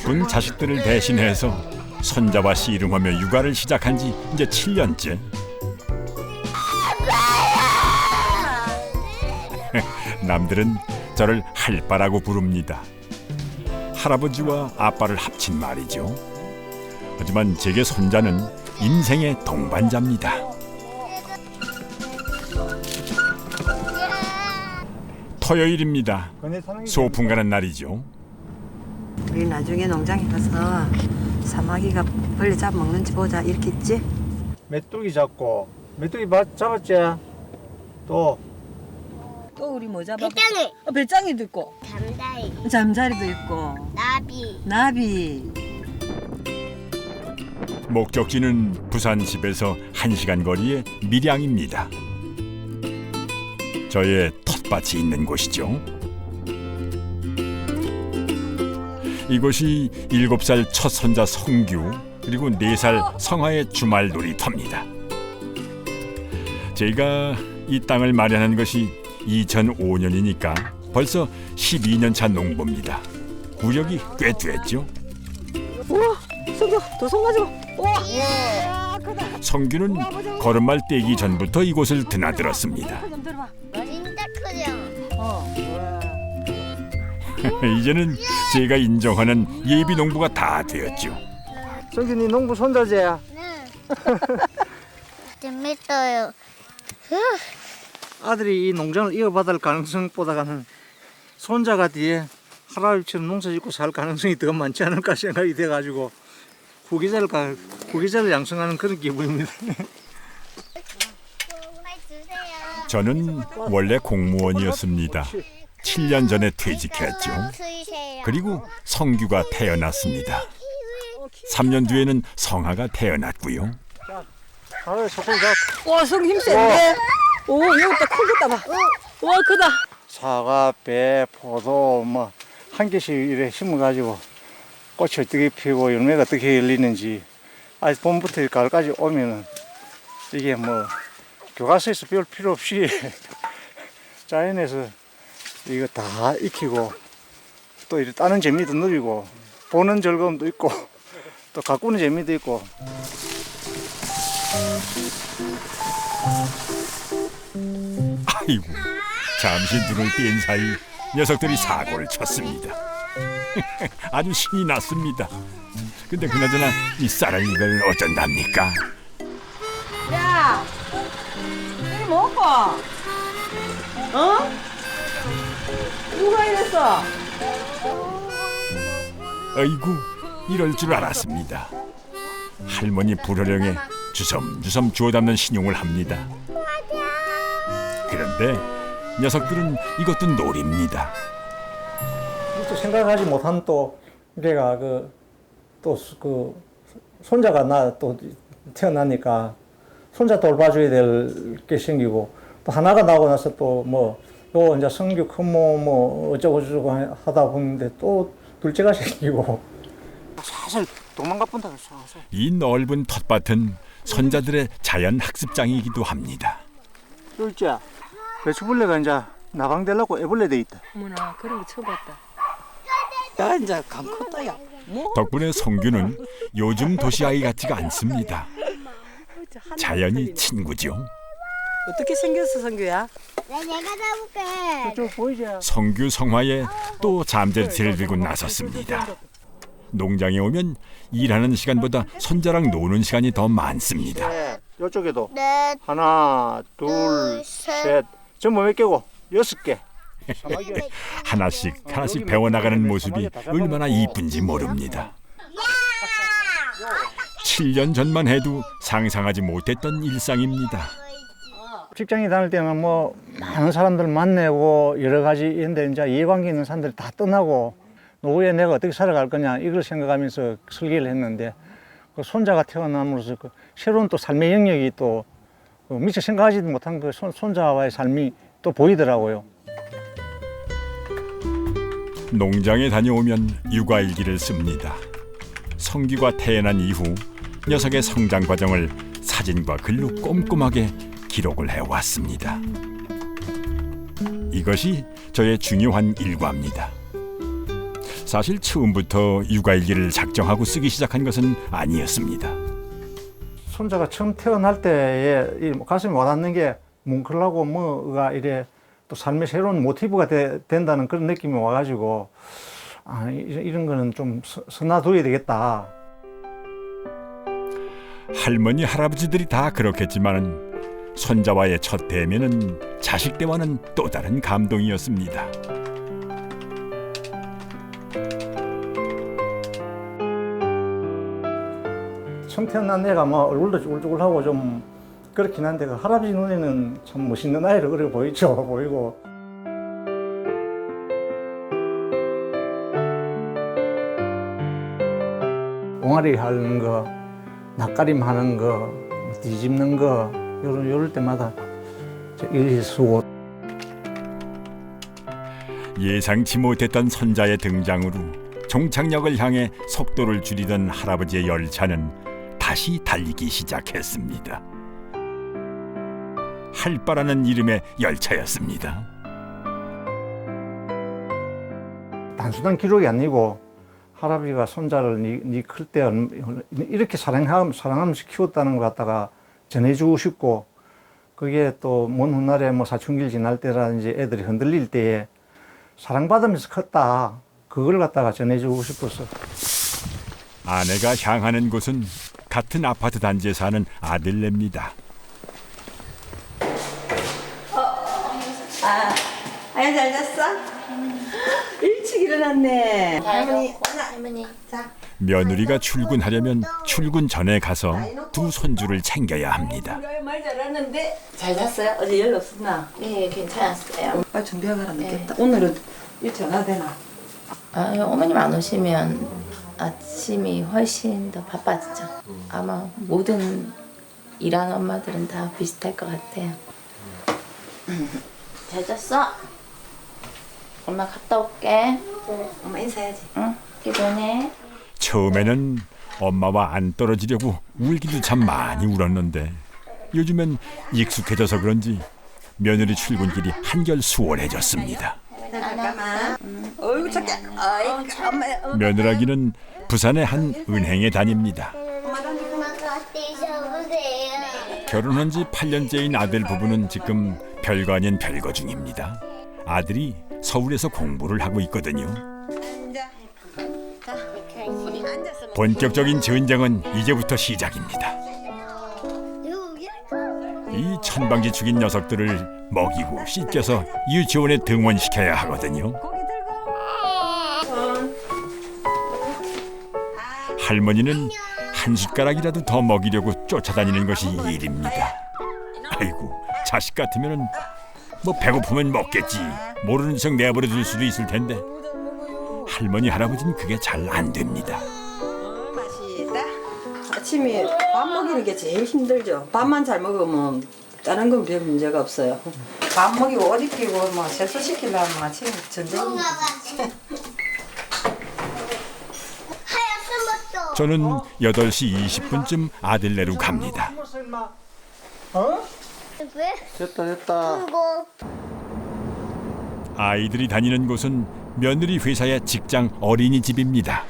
바쁜 자식들을 대신해서 손자와 씨름하며 육아를 시작한 지 이제 7년째. 남들은 저를 할바라고 부릅니다. 할아버지와 아빠를 합친 말이죠. 하지만 제게 손자는 인생의 동반자입니다. 토요일입니다. 소풍 가는 날이죠. 우리 나중에 농장에 가서 사마귀가 벌레 잡아먹는지 보자 이렇게 했지? 메뚜기 잡고 메뚜기 잡았지? 또 또 우리 뭐 잡아? 배짱이, 배짱이도 있고 잠자리, 잠자리도 있고 나비. 목적지는 부산집에서 1시간 거리의 밀양입니다. 저의 텃밭이 있는 곳이죠. 이곳이 7살 첫 손자 성규 그리고 4살 성화의 주말 놀이터입니다. 제가 이 땅을 마련한 것이 2005년이니까 벌써 12년 차 농부입니다. 구력이 꽤 됐죠. 우와, 성규 더 손 가지고. 우와, 크다. 성규는 걸음말 떼기 전부터 이곳을 드나들었습니다. 좀 들어봐. 진짜 크죠? 이제는 제가 인정하는 예비 농부가 다 되었죠. 성균이 농부 손자지? 재밌어요. 아들이 이 농장을 이어받을 가능성보다는 손자가 뒤에 할아버지처럼 농사 짓고 살 가능성이 더 많지 않을까 생각이 돼가지고 후계자를 양성하는 그런 기분입니다. 저는 원래 공무원이었습니다. 7년 전에 퇴직했죠. 그리고 성규가 태어났습니다. 3년 뒤에는 성아가 태어났고요. 와, 성규 힘센데. 오, 이것도 크겠다 봐. 와, 크다. 사과, 배, 포도 뭐 한 개씩 이래 심어가지고 꽃이 어떻게 피고 열매가 어떻게 열리는지 아직 봄부터 가을까지 오면은 이게 뭐 교과서에서 배울 필요 없이 자연에서 이거 다 익히고 또 이렇게 따는 재미도 누리고 보는 즐거움도 있고 또 가꾸는 재미도 있고. 아이고, 잠시 눈을 뗀 사이 녀석들이 사고를 쳤습니다. 아주 신이 났습니다. 근데 그나저나 이 쌀을 이걸 어쩐답니까? 야, 이리 먹고. 어? 누가 이랬어? 아이고, 이럴 줄 알았습니다. 할머니 불호령에 주섬주섬 주워 담는 신용을 합니다. 그런데 녀석들은 이것도 놀입니다. 또 생각하지 못한 또 내가 손자가 또 태어나니까 손자 돌봐줘야 될 게 생기고 또 하나가 나고 나서 또 요 이제 성규 큰모 어쩌고 저쩌고 하다 보는데 또 둘째가 생기고 사실 도망가 본다 사실. 이 넓은 텃밭은 손자들의 자연 학습장이기도 합니다. 둘째 배추벌레가 이제 나방되려고 애벌레 돼 있다. 어머나, 그런 거 처음 봤다. 야, 이제 감 컸다, 야. 뭐? 덕분에 성규는 요즘 도시 아이 같지가 않습니다. 자연이 친구죠. 어떻게 생겼어, 성규야? 내가 잡을게. 저쪽 보이지? 성규 성화에 또 잠재치를 들고 나섰습니다. 농장에 오면 일하는 시간보다 손자랑 노는 시간이 더 많습니다. 네, 이쪽에도 넷, 하나, 둘, 셋. 전부 몇 개고? 6개. 하나씩 배워나가는 모습이 얼마나 이쁜지 모릅니다. 7년 전만 해도 상상하지 못했던 일상입니다. 직장에 다닐 때는 많은 사람들 만나고 여러 가지 있는데 이제 이해관계 있는 사람들이 다 떠나고 노후에 내가 어떻게 살아갈 거냐 이걸 생각하면서 설계를 했는데 그 손자가 태어남으로써 그 새로운 또 삶의 영역이 또 미처 생각하지도 못한 그 손자와의 삶이 또 보이더라고요. 농장에 다녀오면 육아일기를 씁니다. 성규가 태어난 이후 녀석의 성장 과정을 사진과 글로 꼼꼼하게 기록을 해왔습니다. 이것이 저의 중요한 일과입니다. 사실 처음부터 육아일기를 작정하고 쓰기 시작한 것은 아니었습니다. 손자가 처음 태어날 때에 이 가슴이 와닿는 게 뭉클하고 뭐가 이래 또 삶의 새로운 모티브가 된다는 그런 느낌이 와가지고 이런 거는 좀 써놔둬야 되겠다. 할머니 할아버지들이 다 그렇겠지만 손자와의 첫 대면은 자식 때와는 또 다른 감동이었습니다. 처음 태어난 애가 뭐 얼굴도 쭈글쭈글하고 좀 그렇긴 한데 그 할아버지 눈에는 참 멋있는 아이를 그래 보이죠. 보이고. 옹알이 하는 거, 낯가림 하는 거, 뒤집는 거 요럴 때마다 일수고. 예상치 못했던 손자의 등장으로 종착역을 향해 속도를 줄이던 할아버지의 열차는 다시 달리기 시작했습니다. 할바라는 이름의 열차였습니다. 단순한 기록이 아니고 할아버지가 손자를 니 클 때 이렇게 사랑하면서 키웠다는 것 갖다가 전해주고 싶고, 그게 또 먼 훗날에 뭐 사춘기를 지날 때라든지 애들이 흔들릴 때에 사랑받으면서 컸다, 그걸 갖다가 전해주고 싶어서. 아내가 향하는 곳은 같은 아파트 단지에 사는 아들네입니다. 아야 잘 잤어? 일찍 일어났네. 할머니. 할머니. 자. 며느리가 출근하려면 출근 전에 가서 두 손주를 챙겨야 합니다. 말 잘하는데 잘 잤어요? 어제 열 없었나? 네, 괜찮았어요. 빨리 준비하라 늦겠다. 오늘은 일찍 안 되나? 어머님 안 오시면 아침이 훨씬 더 바빠지죠. 아마 모든 일하는 엄마들은 다 비슷할 것 같아요. 잘 잤어? 엄마 갔다 올게. 엄마 인사해야지. 응, 기도해. 처음에는 엄마와 안 떨어지려고 울기도 참 많이 울었는데 요즘엔 익숙해져서 그런지 며느리 출근길이 한결 수월해졌습니다. 잠깐만. 어이구 착해. 어이구 엄마. 며느라기는 부산의 한 은행에 다닙니다. 엄마가 드셔보세요. 결혼한 지 8년째인 아들 부부는 지금 별거 아닌 별거 중입니다. 아들이 서울에서 공부를 하고 있거든요. 본격적인 전쟁은 이제부터 시작입니다. 이 천방지축인 녀석들을 먹이고 씻겨서 유치원에 등원시켜야 하거든요. 할머니는 한 숟가락이라도 더 먹이려고 쫓아다니는 것이 일입니다. 아이고, 자식 같으면 뭐 배고프면 먹겠지, 모르는 척 내버려 둘 수도 있을 텐데 할머니 할아버지는 그게 잘 안 됩니다. 맛있다. 아침에 밥 먹이는 게 제일 힘들죠. 밥만 잘 먹으면 다른 건 별 문제가 없어요. 밥 먹이고 옷 입히고 뭐 세수시키려면 아침에 전쟁입니다. 저는 8시 20분쯤 아들네로 갑니다. 어? 왜? 됐다. 그거. 아이들이 다니는 곳은 며느리 회사의 직장 어린이집입니다.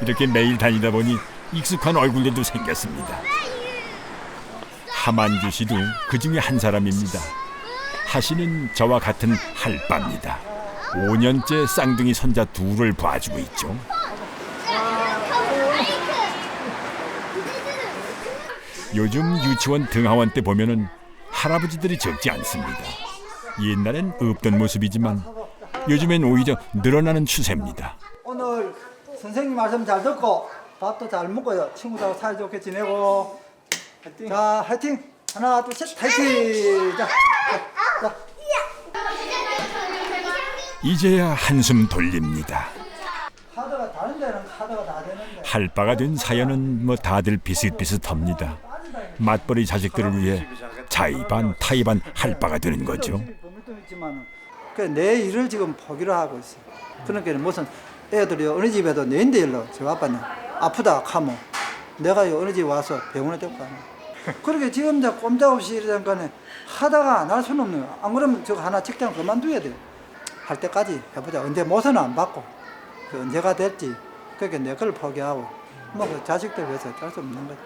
이렇게 매일 다니다 보니 익숙한 얼굴들도 생겼습니다. 하만주 씨도 그 중에 한 사람입니다. 하 씨는 저와 같은 할바입니다. 5년째 쌍둥이 손자 둘을 봐주고 있죠. 요즘 유치원 등하원 때 보면은 할아버지들이 적지 않습니다. 옛날엔 없던 모습이지만 요즘엔 오히려 늘어나는 추세입니다. 오늘 선생님 말씀 잘 듣고 밥도 잘 먹고요. 친구들하고 사이좋게 지내고. 화이팅. 자, 화이팅. 하나, 둘, 셋, 화이팅. 자. 이제야 한숨 돌립니다. 카드가 다른 데는 카드가 다 되는데. 할바가 된 사연은 뭐 다들 비슷비슷합니다. 맞벌이 자식들을 위해 자의반 타의반 할바가 되는 거죠. 내 일을 지금 포기를 하고 있어요. 그러니까 무슨 애들이 어느 집에도 내인데 일로 저 아빠는 아프다 하면 내가 어느 집에 와서 병원에 데리고 가는. 그렇게 지금 저 꼼짝없이 이러니까 하다가 날 수는 없는 거야. 안 그러면 저 하나 직장 그만둬야 돼요. 할 때까지 해보자. 근데 못은 안 받고 그 언제가 될지 그렇게 내 걸 포기하고 뭐 그 자식들 위해서 어쩔 수 없는 거지.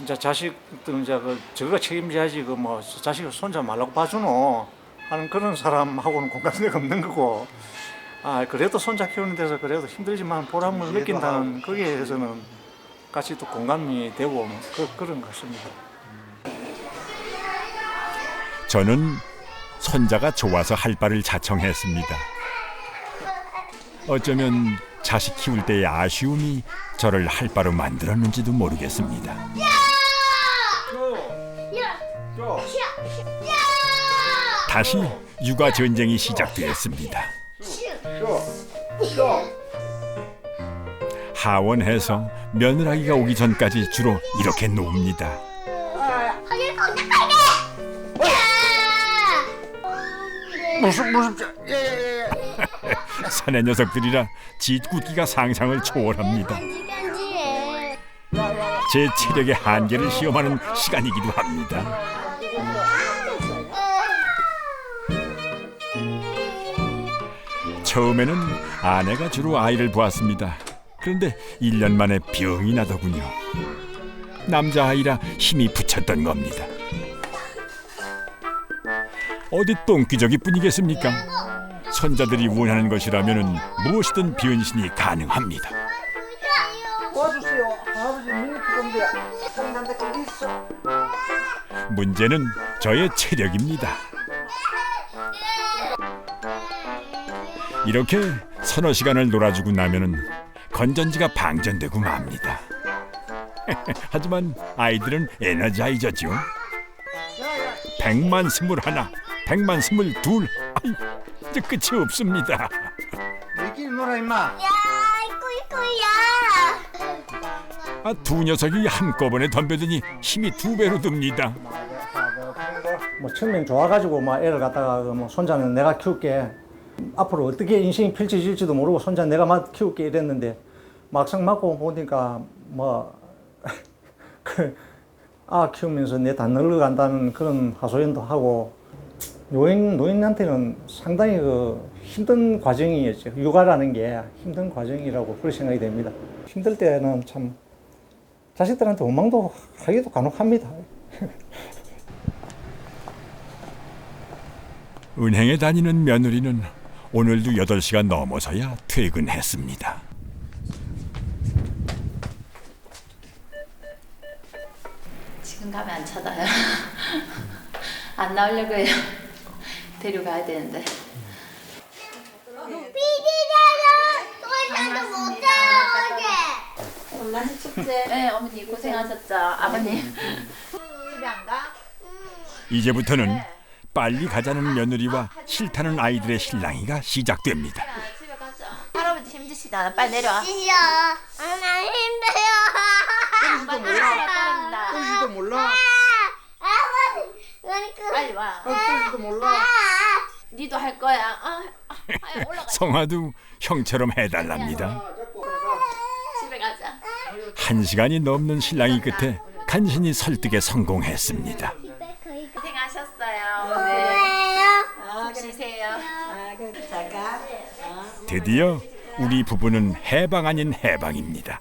이제 자식들 이제 저거 책임져야지 그 뭐 자식을 손자 말라고 봐주노 하는 그런 사람하고는 공감대가 없는 거고 그래도 손자 키우는 데서 그래도 힘들지만 보람을 느낀다는 거기에 대해서는 같이 또 공감이 되고 그런 것 같습니다. 저는 손자가 좋아서 할 바를 자청했습니다. 어쩌면 자식 키울 때의 아쉬움이 저를 할 바로 만들었는지도 모르겠습니다. 다시 육아 전쟁이 시작되었습니다. 하원해서 며느라기가 오기 전까지 주로 이렇게 놉니다. 사내 녀석들이라 짓궂기가 상상을 초월합니다. 제 체력의 한계를 시험하는 시간이기도 합니다. 처음에는 아내가 주로 아이를 보았습니다. 그런데 1년 만에 병이 나더군요. 남자아이라 힘이 붙였던 겁니다. 어디 똥기저귀 뿐이겠습니까? 손자들이 원하는 것이라면 무엇이든 변신이 가능합니다. 도와주세요. 할아버지 눈이 뜨거운데 장난대 거기 있어. 문제는 저의 체력입니다. 이렇게 서너 시간을 놀아주고 나면은 건전지가 방전되고 맙니다. 하지만 아이들은 에너자이저죠. 100만 21, 100만 22. 아이, 이제 끝이 없습니다. 너희끼리 놀아 임마. 야, 이거야. 두 녀석이 한꺼번에 덤벼드니 힘이 2배로 듭니다. 뭐 처음엔 좋아가지고 막 애를 갖다가 뭐 손자는 내가 키울게. 앞으로 어떻게 인생이 펼쳐질지도 모르고 손자 내가 키울게 이랬는데 막상 맞고 보니까 뭐 키우면서 내 다 늙어간다는 그런 하소연도 하고 노인한테는 상당히 힘든 과정이었죠. 육아라는 게 힘든 과정이라고 그렇게 생각이 됩니다. 힘들 때는 참 자식들한테 원망도 하기도 간혹 합니다. 은행에 다니는 며느리는 오늘도 8시가 넘어서야 퇴근했습니다. 지금 가면 안 찾아요. 안 나오려고 해요. 데려가야 되는데. 비디자는 소리도 못해요, 온라인 축제. 네, 어머니 고생하셨죠. 아버님. 이제부터는 빨리 가자는 며느리와 싫다는 아이들의 실랑이가 시작됩니다. 집에 가자. 할아버지 힘드시다. 빨리 내려와. 싫어. 난 힘들어. 빨리 내려와. 끓지도 몰라. 빨리 와. 끓지도 몰라. 니도 할 거야. 올라가. 성화도 형처럼 해달랍니다. 집에 가자. 1시간이 넘는 실랑이 끝에 간신히 설득에 성공했습니다. 고생하셨어요. 네. 푹 쉬세요. 잠깐. 드디어 우리 부부는 해방 아닌 해방입니다.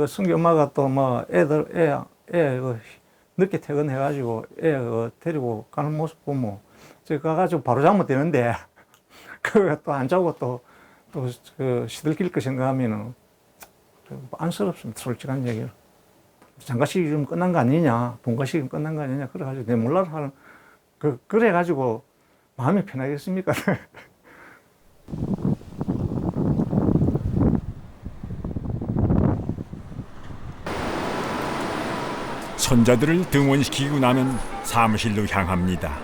성기 엄마가 또 뭐 애 늦게 퇴근해가지고 애 데리고 가는 모습 보면 제가 가가지고 바로 자면 되는데 그거 또 안 자고 또 시들길 거 생각하면은 안쓰럽습니다. 솔직한 얘기로. 장가식이 좀 끝난 거 아니냐, 본가식이 끝난 거 아니냐, 그래가지고 내 몰라서 하는, 그래가지고 마음이 편하겠습니까? 손자들을 등원시키고 나면 사무실로 향합니다.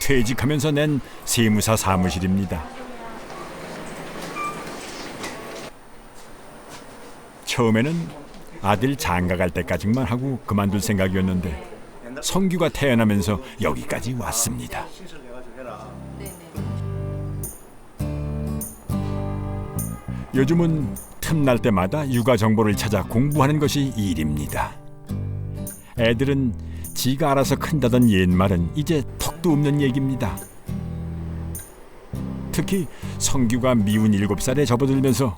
퇴직하면서 낸 세무사 사무실입니다. 처음에는 아들 장가 갈 때까지만 하고 그만둘 생각이었는데 성규가 태어나면서 여기까지 왔습니다. 요즘은 틈날 때마다 육아 정보를 찾아 공부하는 것이 일입니다. 애들은 지가 알아서 큰다던 옛말은 이제 턱도 없는 얘기입니다. 특히 성규가 미운 7살에 접어들면서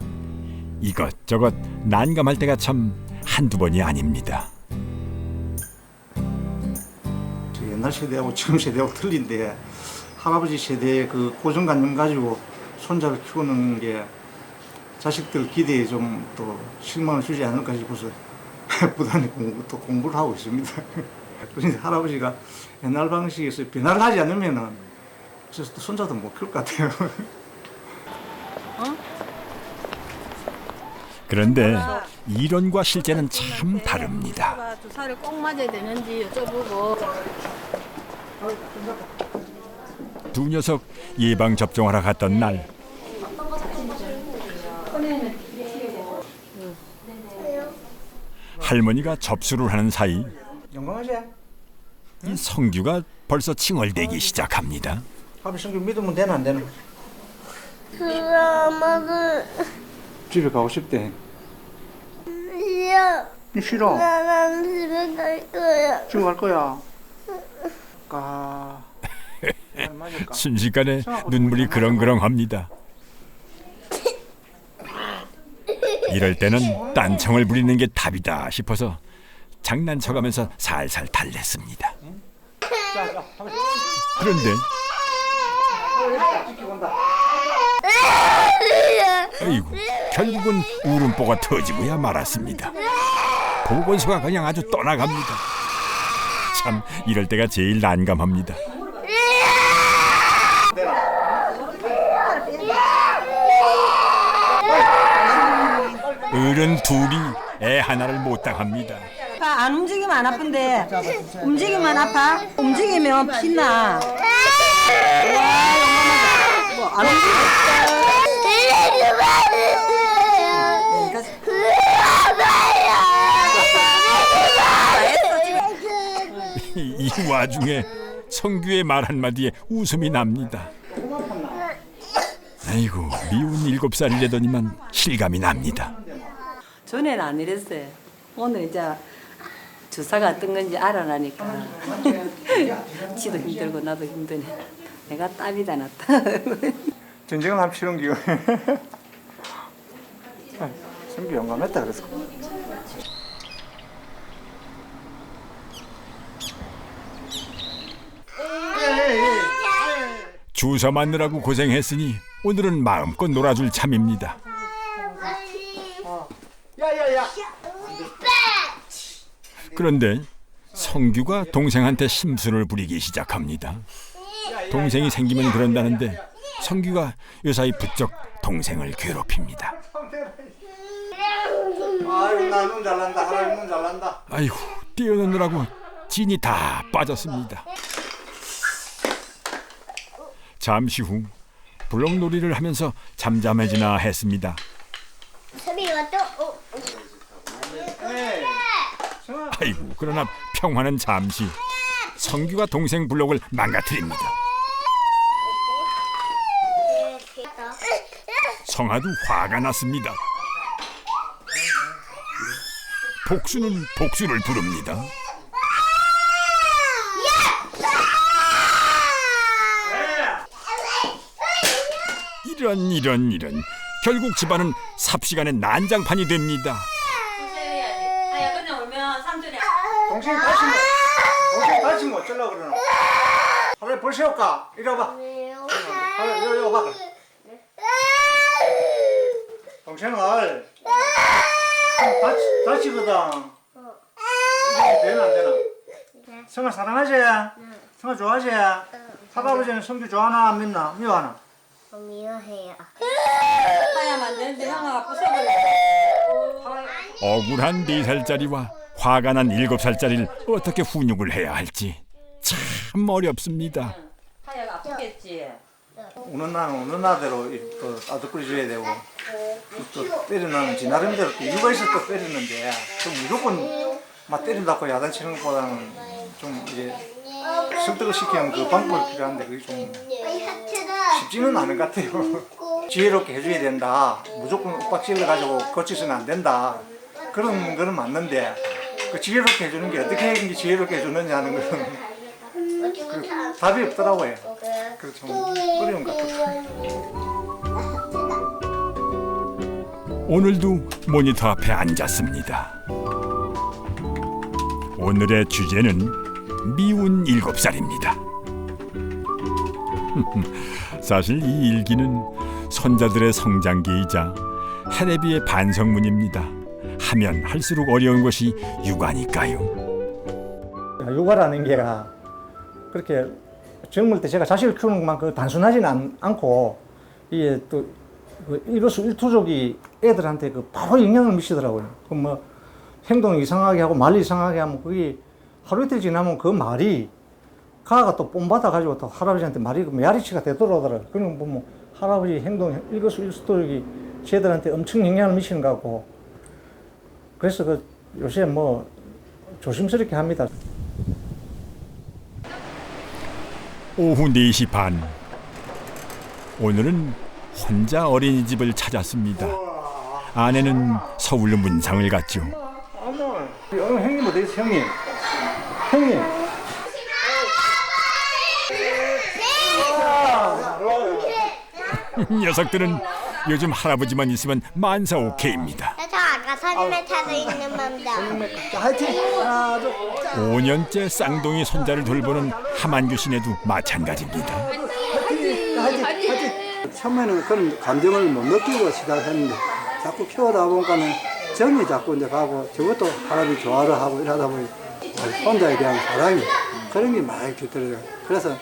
이것저것 난감할 때가 참 한두 번이 아닙니다. 옛날 세대하고 지금 세대하고 틀린데 할아버지 세대의 그 고정관념 가지고 손자를 키우는 게 자식들 기대에 좀 또 실망을 주지 않을까 싶어서 부단히 공부를 하고 있습니다. 그런데 할아버지가 옛날 방식에서 변화를 하지 않으면은 그래서 또 손자도 못 키울 것 같아요. 그런데 이론과 실제는 참 다릅니다. 주사를 꼭 맞아야 되는지 여쭤보고. 두 녀석 예방 접종하러 갔던 날 할머니가 접수를 하는 사이 영광하지? 이 성규가 벌써 칭얼대기 시작합니다. 할아버지 성격 믿으면 되나 안 되나? 엄마도 집에 가고 싶대. 싫어. 싫어. 나는 집에 갈 거야. 지금 갈 거야. 가. 맞을까? 순식간에 눈물이 그렁그렁합니다. 이럴 때는 딴청을 부리는 게 답이다 싶어서 장난쳐가면서 살살 달랬습니다. 그런데 아이고 결국은 울음보가 터지고야 말았습니다. 보건소가 그냥 아주 떠나갑니다. 참 이럴 때가 제일 난감합니다. 어른 둘이 애 하나를 못 당합니다. 안 움직이면 안 아픈데 움직이면 아파? 움직이면 피나. 뭐안 이 와중에 성규의 말 한마디에 웃음이 납니다. 아이고 미운 7살이라더니만 실감이 납니다. 전에는 안 이랬어요. 오늘 이제 주사가 뜬 건지 알아나니까 지도 힘들고 나도 힘드네. 내가 땀이다 났다. 전쟁을 한번 치른 기요. 성기 영감했다 그래서. 주사 맞느라고 고생했으니 오늘은 마음껏 놀아줄 참입니다. 야야야. 그런데 성규가 동생한테 심술을 부리기 시작합니다. 동생이 생기면 그런다는데 성규가 요사이 부쩍 동생을 괴롭힙니다. 아유 나눈 잘난다. 하라님 눈 잘난다. 아이고 뛰어노느라고 진이 다 빠졌습니다. 잠시 후 블럭놀이를 하면서 잠잠해지나 했습니다. 소리가 또 아이고 그러나 평화는 잠시. 성규가 동생 블럭을 망가뜨립니다. 성아도 화가 났습니다. 복수는 복수를 부릅니다. 이런 결국 집안은 삽시간에 난장판이 됩니다. 동생이 다친 거 어쩌려고 그러노? 하루에 벌 세울까? 이리 와봐. 하루 이리 와봐. 동생을 다치거든. 되나 안 되나? 성아 사랑하지? 성아 좋아하지? 할아버지는 성규 좋아하나 안 믿나? 미워하나? 미워해요. 하야만 되는데 형아가 부숴버려. 억울한 4살짜리와 화가 난 7살짜리를 어떻게 훈육을 해야 할지 참 어렵습니다. 하야가 아프겠지. 우는 나는 우는 나대로 또 아득거리 줘야 되고 또 때리는 지 나름대로 또 이유가 있어 또 때리는데 좀 무조건 막 때린다고 야단치는 것보다는 좀 이제 설득을 시키는 그 방법이 필요한데 그게 좀 쉽지는 않은 것 같아요. 지혜롭게 해줘야 된다. 무조건 윽박질을 가지고 고치서는 안 된다. 그런 거는 맞는데 그 지혜롭게 해주는 게 어떻게 이게 지혜롭게 해주느냐 하는 것은 그 답이 없더라고요. 그래서 좀 어려운 것 같아요. 오늘도 모니터 앞에 앉았습니다. 오늘의 주제는 미운 7살입니다. 사실 이 일기는 손자들의 성장기이자 해레비의 반성문입니다. 하면 할수록 어려운 것이 육아니까요. 육아라는 게 그렇게 젊을 때 제가 자식을 키우는 것만큼 단순하지는 않고 이게 또 일거수일투족이 애들한테 그 바로 영향을 미치더라고요. 그 뭐 행동 이상하게 하고 말 이상하게 하면 그게 하루 이틀 지나면 그 말이 가가 또 뽐받아 가지고 또 할아버지한테 말이 메아리치가 되더라고요. 그런 거 보면 할아버지 행동 일거수일투족이 쟤들한테 엄청 영향을 미치는 것 같고 그래서 그 요새 뭐 조심스럽게 합니다. 오후 4시 반. 오늘은 혼자 어린이집을 찾았습니다. 아내는 서울로 문상을 갔죠. 형님 어디 있어 형님? 형님. 녀석들은 요즘 할아버지만 있으면 만사 오케이입니다. 저 아까 선임에 타서 있는 맘다. 화이팅! 하나, 둘. 5년째 쌍둥이 손자를 돌보는 하만규 씨네도 마찬가지입니다. 처음에는 그런 감정을 못 느끼고 시작했는데 자꾸 키우다 보니까는 정이 자꾸 이제 가고 저것도 할아버지 좋아를 하고 이러다 보니 혼자에 대한 사랑이 그런 게 많이 깃들어요. 그래서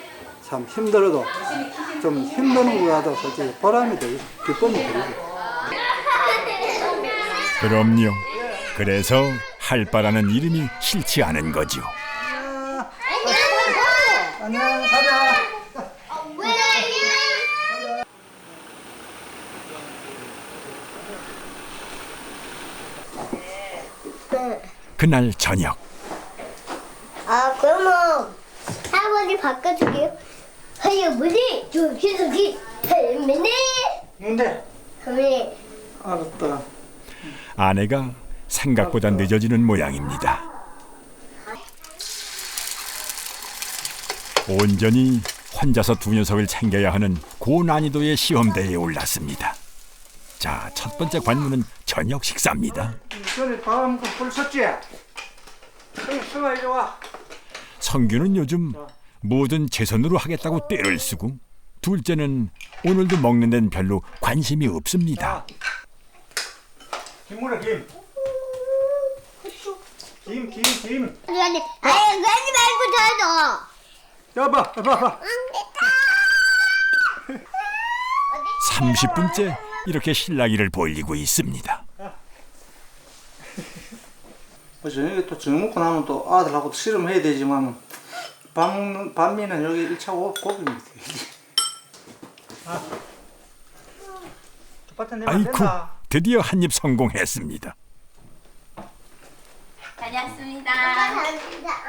참 힘들어도 좀 힘드는 거라도 솔직히 보람이 되고 기쁨이 되죠. 그럼요. 그래서 할바라는 이름이 싫지 않은 거죠. 안녕, 가자. 그날 저녁 아, 그러면 할아버지 바꿔줄게요. 할아버지, 조기석이 할머니. 뭔데? 할머니. 알았다. 아내가 생각보다 늦어지는 모양입니다. 온전히 혼자서 두 녀석을 챙겨야 하는 고난이도의 시험대에 올랐습니다. 자, 첫 번째 관문은 저녁 식사입니다. 전에 밥 먹고 불 섰지? 승아 이리 와. 성규는 요즘 뭐든 제 손으로 하겠다고 떼를 쓰고 둘째는 오늘도 먹는 데는 별로 관심이 없습니다. 김물에 김. 김. 아니, 가지 말고 더 넣어. 여봐. 30분째 이렇게 실랑이를 벌이고 있습니다. 저녁에 또 저녁 먹고 나면 또 아들하고 씨름해야 되지만 밤미는 여기 1차 고기입니다. 아이쿠, 드디어 한 입 성공했습니다. 다녔습니다.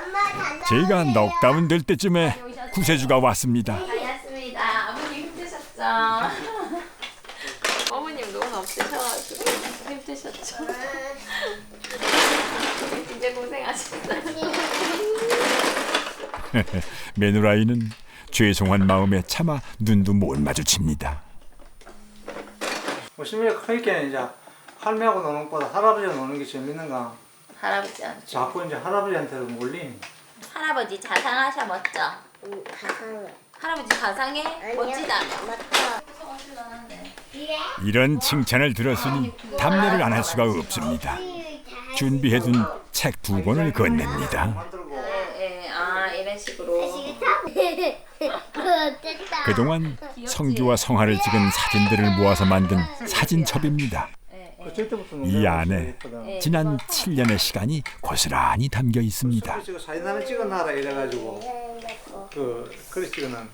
엄마 단다. 제가 넉다운 될 때쯤에 구세주가 왔습니다. 다녔습니다. 아버님 힘드셨죠? 어머님 노원 없으셔가지고 힘드셨죠? 진짜 고생하셨어요. 메누라이는 죄송한 마음에 차마 눈도 못 마주칩니다. 심리가 크니까 이제 할매하고 노는 것보다 할아버지하고 노는 게 재밌는가. 할아버지한테. 자꾸 이제 할아버지한테로 몰리니. 할아버지 자상하셔 멋져. 가상해. 할아버지 자상해 멋지다. 맞다. 이런 칭찬을 들었으니 답례를 안 할 수가 없습니다. 준비해둔 책 2권을 건넵니다. 이런 식으로. 됐다. 그동안 성규와 성화를 찍은 사진들을 모아서 만든 사진첩입니다. 이 안에 지난 7년의 시간이 고스란히 담겨 있습니다. 사진 하나 찍어놔라 이래가지고 그래 찍어놔.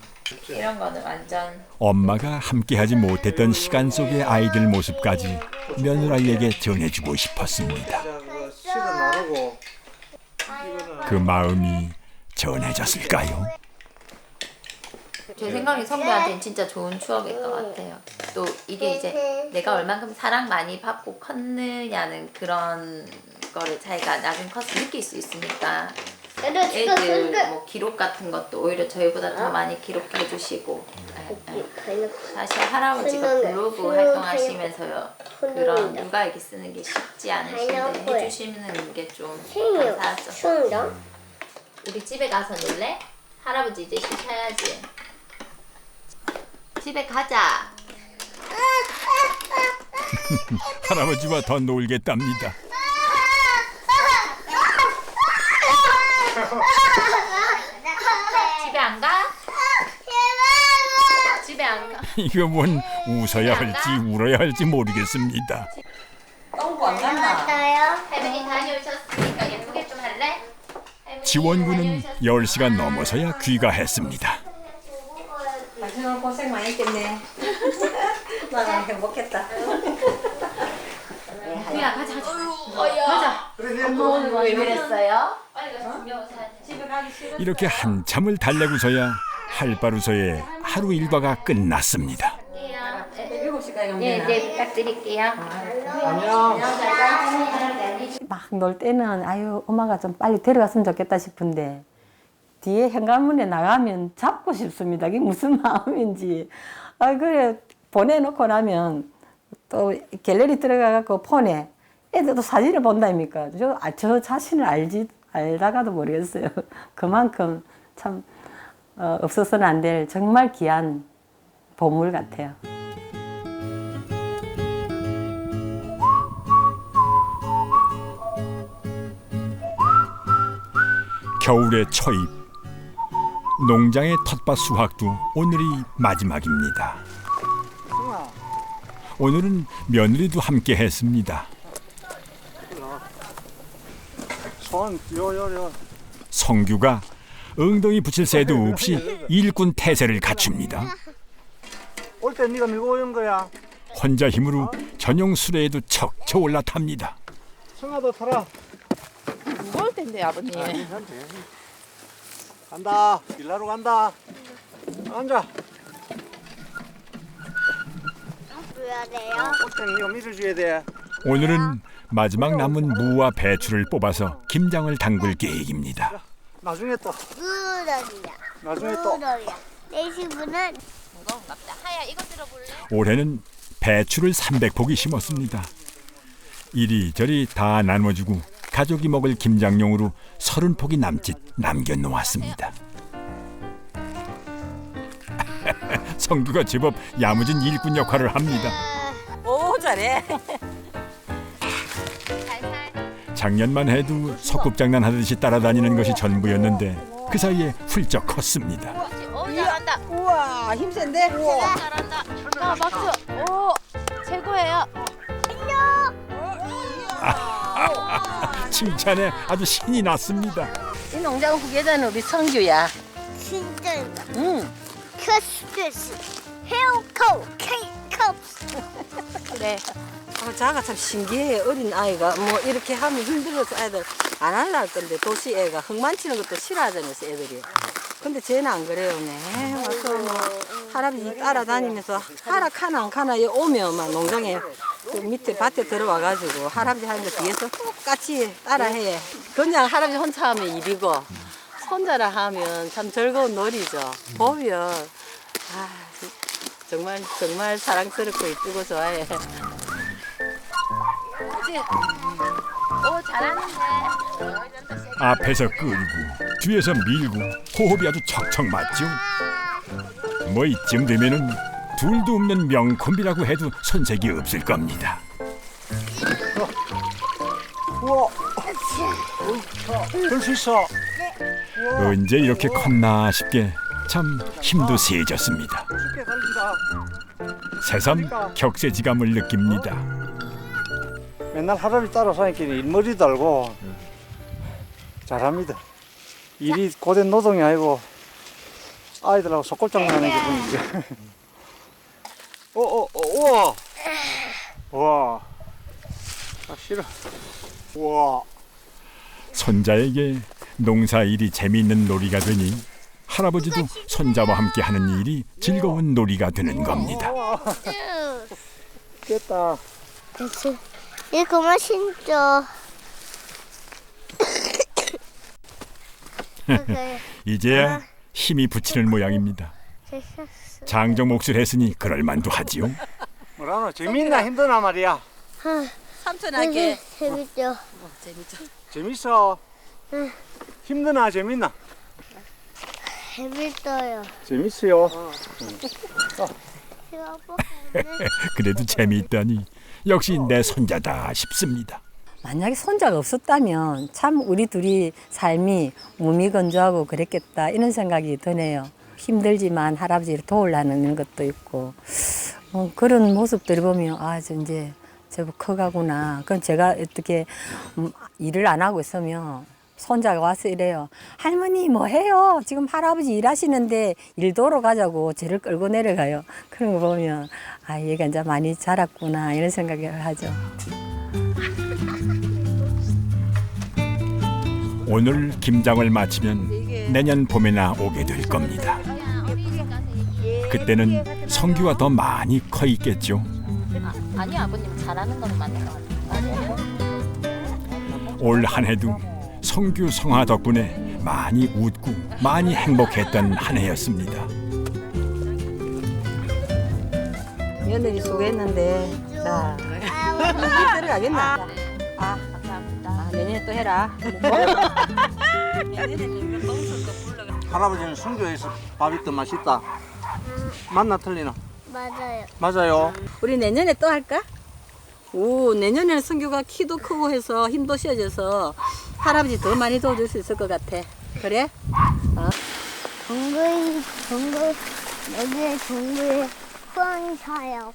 이런 거는 완전 엄마가 함께하지 못했던 시간 속의 아이들 모습까지 며느라이에게 전해주고 싶었습니다. 실어 나르고 그 마음이 전해졌을까요? 제 생각에 성규한테는 진짜 좋은 추억일 것 같아요. 또 이게 이제 내가 얼만큼 사랑 많이 받고 컸느냐는 그런 거를 자기가 나중에 커서 느낄 수 있으니까 얘도 애들 뭐 기록 같은 것도 오히려 저희보다 더 많이 기록해 주시고 사실 할아버지가 블로그 활동하시면서요 그런 육아일기 쓰는 게 쉽지 않으신데 해주시는 게 좀 감사하죠. 충동. 우리 집에 가서 놀래? 할아버지 이제 쉬셔야지. 집에 가자. 할아버지와 더 놀겠답니다. 집에 안 가? 집에 안 가? 이거 뭔 웃어야 할지 울어야 할지 모르겠습니다. 똥구 안 간다. 맞아요. 할머니 다녀오셨으니까 예쁘게 좀 할래? 할머니 지원군은 다녀오셨으니까. 10시간 넘어서야 귀가했습니다. 오늘 고생 많이 했겠네. 나 행복했다. 그야 가자. 가자. 엄마 오늘 왜 그랬어요? 빨리 가서 준비하고 집에 가기 싫어. 이렇게 한참을 달래고서야 할바루서의 하루 일과가 끝났습니다. 7시까지 가면 네, 되나? 네 부탁드릴게요. 막 놀 때는 아유 엄마가 좀 빨리 데려갔으면 좋겠다 싶은데 뒤에 현관문에 나가면 잡고 싶습니다. 그게 무슨 마음인지. 아 그래 보내놓고 나면 또 갤러리 들어가갖고 폰에 애들도 사진을 본다니까. 저 자신을 알다가도 모르겠어요. 그만큼 참 없어서는 안 될 정말 귀한 보물 같아요. 겨울의 초입, 농장의 텃밭 수확도 오늘이 마지막입니다. 오늘은 며느리도 함께 했습니다. 손 요요요. 성규가 엉덩이 붙일 새도 없이 일꾼 태세를 갖춥니다. 올 때 네가 밀고 온 거야. 혼자 힘으로 전용 수레에도 척척 올라탑니다. 승아도 타라. 무거울 텐데 아버님. 간다. 일하러 간다. 앉아. 해야 돼요. 올 때는 네가 밀어줘야 돼. 오늘은 마지막 남은 무와 배추를 뽑아서 김장을 담글 계획입니다. 나중에 또. 무더기야. 나중에 또. 무더기야. 내 집은 무거운갑다. 하야 이거 들어볼래? 올해는 배추를 300포기 심었습니다. 이리저리 다 나눠주고 가족이 먹을 김장용으로 30포기 남짓 남겨놓았습니다. 성규가 제법 야무진 일꾼 역할을 합니다. 오 잘해. 작년만 해도 소꿉장난 하듯이 따라다니는 것이 전부였는데 그 사이에 훌쩍 컸습니다. 오 잘한다. 우와 힘센데. 잘한다. 자 박수. 오 최고예요. 칭찬에 아주 신이 났습니다. 이 농장 후계자는 우리 성규야. 진짜 응. 커스터스 헤어코 케이컵스. 그래. 자가 참 신기해. 어린 아이가 뭐 이렇게 하면 힘들어서 애들 안 할라 할 건데 도시 애가 흙만치는 것도 싫어하잖아요, 애들이. 근데 쟤는 안 그래요, 네. 와서 뭐 할아버지 따라다니면서 하라 카나 안 카나 여기 오면 막 농장에 그 밑에 밭에 들어와가지고 할아버지 하는 거 뒤에서 똑같이 따라해. 그냥 할아버지 혼자 하면 일이고 손자라 하면 참 즐거운 놀이죠. 보면 아 정말 정말 사랑스럽고 이쁘고 좋아해. 그치? 오 잘하는데. 앞에서 끌고 뒤에서 밀고 호흡이 아주 척척 맞죠. 뭐 이쯤 되면은 둘도 없는 명콤비라고 해도 손색이 없을 겁니다. 우와. 될 수 있어. 언제 이렇게 컸나 싶게 참 힘도 세졌습니다. 쉽게 달린다. 새삼 격세지감을 느낍니다. 맨날 할아버지 따라 사니까 일머리 달고 잘합니다. 일이 고된 노동이 아니고 아이들하고 속골장난하는 기분이죠. 우와. 우와. 아 싫어. 우와. 손자에게 농사일이 재미있는 놀이가 되니 할아버지도 손자와 함께 하는 일이 즐거운 놀이가 되는 겁니다. 됐다. 그치. 얘 그만 신죠. 이제야 힘이 붙이는 모양입니다. 장정 몫을 했으니 그럴만도 하지요. 뭐라노 재밌나 힘드나 말이야. 삼촌한테 재밌죠. 재밌죠. 재밌어. 힘드나 재밌나? 재밌어요. 재밌어요. 그래도 재미있다니 역시 내 손자다 싶습니다. 만약에 손자가 없었다면 참 우리 둘이 삶이 몸이 건조하고 그랬겠다 이런 생각이 드네요. 힘들지만 할아버지를 도우려는 것도 있고 그런 모습들을 보면 아 이제 저거 커가구나. 그건 제가 어떻게 일을 안 하고 있으면 손자가 와서 이래요. 할머니 뭐 해요? 지금 할아버지 일하시는데 일 도로 가자고 저를 끌고 내려가요. 그런 거 보면 아 얘가 이제 많이 자랐구나 이런 생각을 하죠. 오늘 김장을 마치면 내년 봄에나 오게 될 겁니다. 그때는 성규가 더 많이 커 있겠죠. 아니요 아버님 잘하는 건 맞는 것 같아요. 올 한 해도 성규 성화 덕분에 많이 웃고 많이 행복했던 한 해였습니다. 며느리 수고했는데 자 들어가겠나? 아 감사합니다. 내년에 또 해라. 할아버지는 순교에서 밥이 더 맛있다. 맞나 틀리나? 맞아요. 맞아요. 우리 내년에 또 할까? 오 내년에는 성규가 키도 크고 해서 힘도 세져서 할아버지 더 많이 도와줄 수 있을 것 같아. 그래? 동굴 여기에 동굴에 후원이 사요.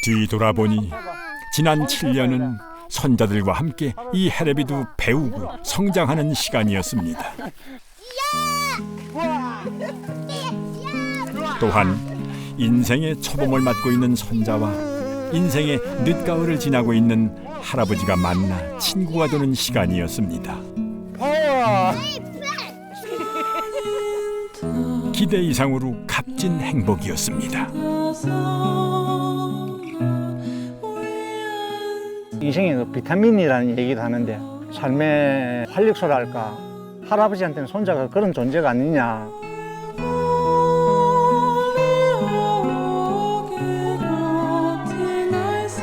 뒤 돌아보니 지난 7년은 손자들과 함께 이 해레비도 배우고 성장하는 시간이었습니다. 또한 인생의 초봄을 맞고 있는 손자와 인생의 늦가을을 지나고 있는 할아버지가 만나 친구가 되는 시간이었습니다. 기대 이상으로 값진 행복이었습니다. 인생에 그 비타민이라는 얘기를 하는데 삶의 활력소랄까 할아버지한테는 손자가 그런 존재가 아니냐.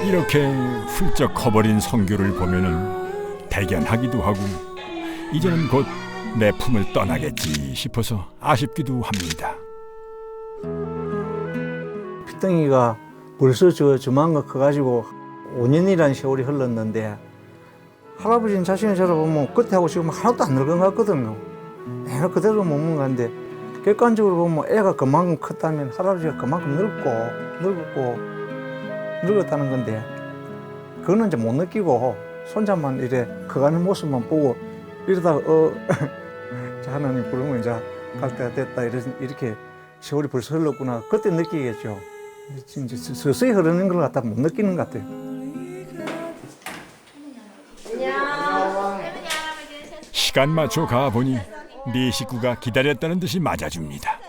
이렇게 훌쩍 커버린 성규를 보면은 대견하기도 하고 이제는 곧 내 품을 떠나겠지 싶어서 아쉽기도 합니다. 핏덩이가 벌써 저만큼 커가지고 5년이라는 세월이 흘렀는데 할아버지는 자신을 저러보면 그때하고 지금 하나도 안 늙은 것 같거든요. 내가 그대로 먹는 건데 객관적으로 보면 애가 그만큼 컸다면 할아버지가 그만큼 늙었다는 건데 그거는 이제 못 느끼고 손자만 이래 커가는 모습만 보고 이러다가 자 하나님 부르면 이제 갈 때가 됐다 이렇게 세월이 벌써 흘렀구나 그때 느끼겠죠. 이제 서서히 흐르는 걸 갖다 못 느끼는 것 같아요. 시간 맞춰 가보니 네 식구가 기다렸다는 듯이 맞아줍니다.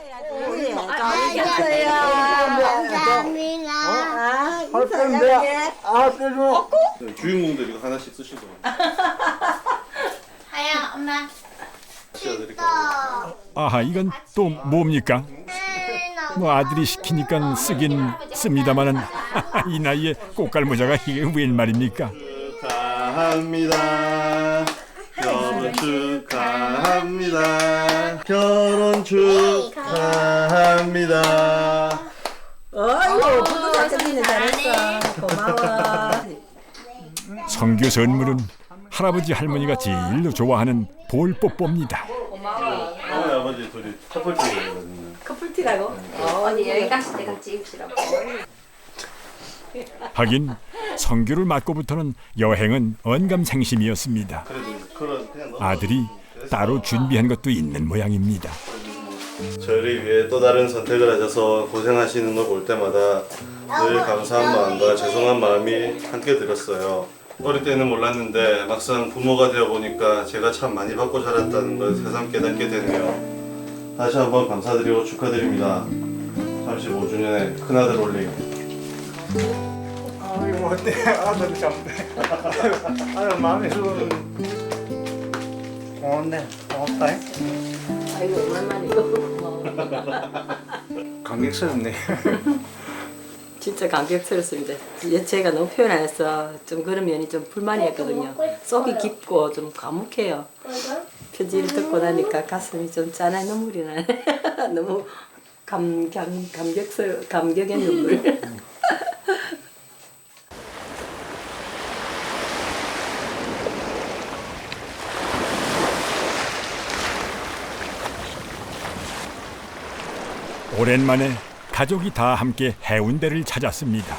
주인공들 이거 하나씩 쓰시고. 하야 엄마. 아하 이건 또 뭡니까? 뭐 아들이 시키니까 쓰긴 씁니다마는 이 나이에 꽃갈모자가 이게 웬 말입니까? 축하합니다. 결혼 축하합니다. 결혼 축하합니다. 어이구 부도 잘 뜯기네 잘했어. 고마워. 성규 선물은 할아버지 할머니가 제일 좋아하는 볼뽀뽀입니다. 어머니 아버지 둘이 커플티거든요. 커플티라고? 언니 여기까지 내가 찍으시라고. 하긴 성규를 맞고부터는 여행은 언감생심이었습니다. 그런 그냥 너무 아들이 따로 준비한 것도 있는 모양입니다. 저를 위해 또 다른 선택을 하셔서 고생하시는 걸 볼 때마다 늘 감사한 마음과 죄송한 마음이 함께 들었어요. 어릴 때는 몰랐는데 막상 부모가 되어 보니까 제가 참 많이 받고 자랐다는 걸 새삼 깨닫게 되네요. 다시 한번 감사드리고 축하드립니다. 35주년의 큰아들 올리. 아이고 어때 아들 참 아유 마음에 수고는 고맙네. 고맙다. 아이고 얼마만이고. 감격스럽네. 진짜 감격스럽습니다. 제가 너무 표현 안 해서 좀 그런 면이 좀 불만이었거든요. 속이 깊고 좀 과묵해요. 편지를 듣고 나니까 가슴이 좀 짠한 눈물이 나네. 너무 감격의 눈물. 오랜만에 가족이 다 함께 해운대를 찾았습니다.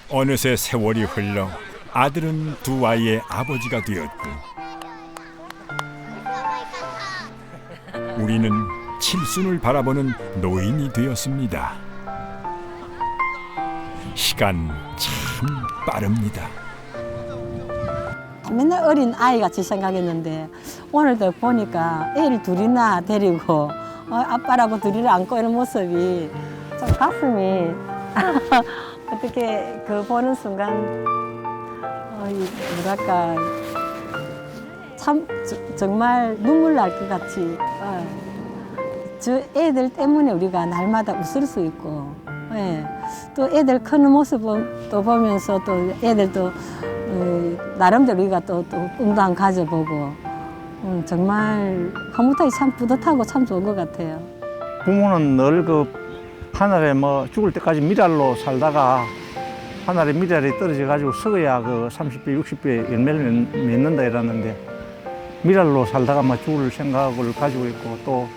어느새 세월이 흘러 아들은 두 아이의 아버지가 되었고 우리는 칠순을 바라보는 노인이 되었습니다. 시간 참 빠릅니다. 맨날 어린 아이 같이 생각했는데 오늘도 보니까 애를 둘이나 데리고 아빠라고 둘이를 안고 있는 모습이 좀 가슴이 어떻게 그 보는 순간 뭐랄까 참 정말 눈물 날 것 같이 저 애들 때문에 우리가 날마다 웃을 수 있고 또 애들 크는 모습을 또 보면서 또 애들도 나름대로 우리가 또 꿈도 안 가져보고 정말 흐뭇하게 참 뿌듯하고 참 좋은 것 같아요. 부모는 늘 그 하늘에 뭐 죽을 때까지 미랄로 살다가 하늘에 미랄이 떨어져 가지고 썩어야 그 30배, 60배 열매를 맺는다 이러는데 미랄로 살다가 막 죽을 생각을 가지고 있고 또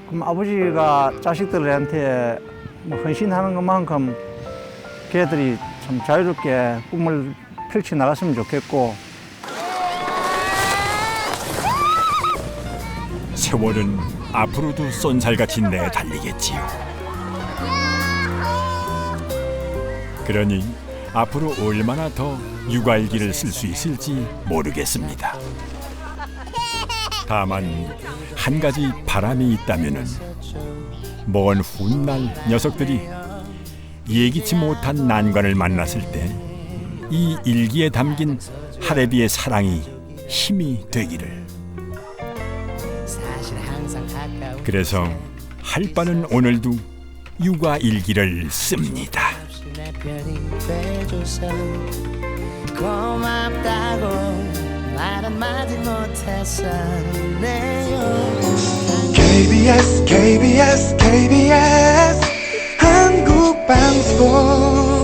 그럼 아버지가 자식들한테 뭐 헌신하는 것만큼 걔들이 참 자유롭게 꿈을 펼쳐 나갔으면 좋겠고 세월은 앞으로도 쏜살같이 내달리겠지요. 그러니 앞으로 얼마나 더 육아일기를 쓸 수 있을지 모르겠습니다. 다만 한 가지 바람이 있다면은 먼 훗날 녀석들이 예기치 못한 난관을 만났을 때 이 일기에 담긴 하레비의 사랑이 힘이 되기를. 그래서 할바는 오늘도 육아 일기를 씁니다. KBS KBS KBS 한국방송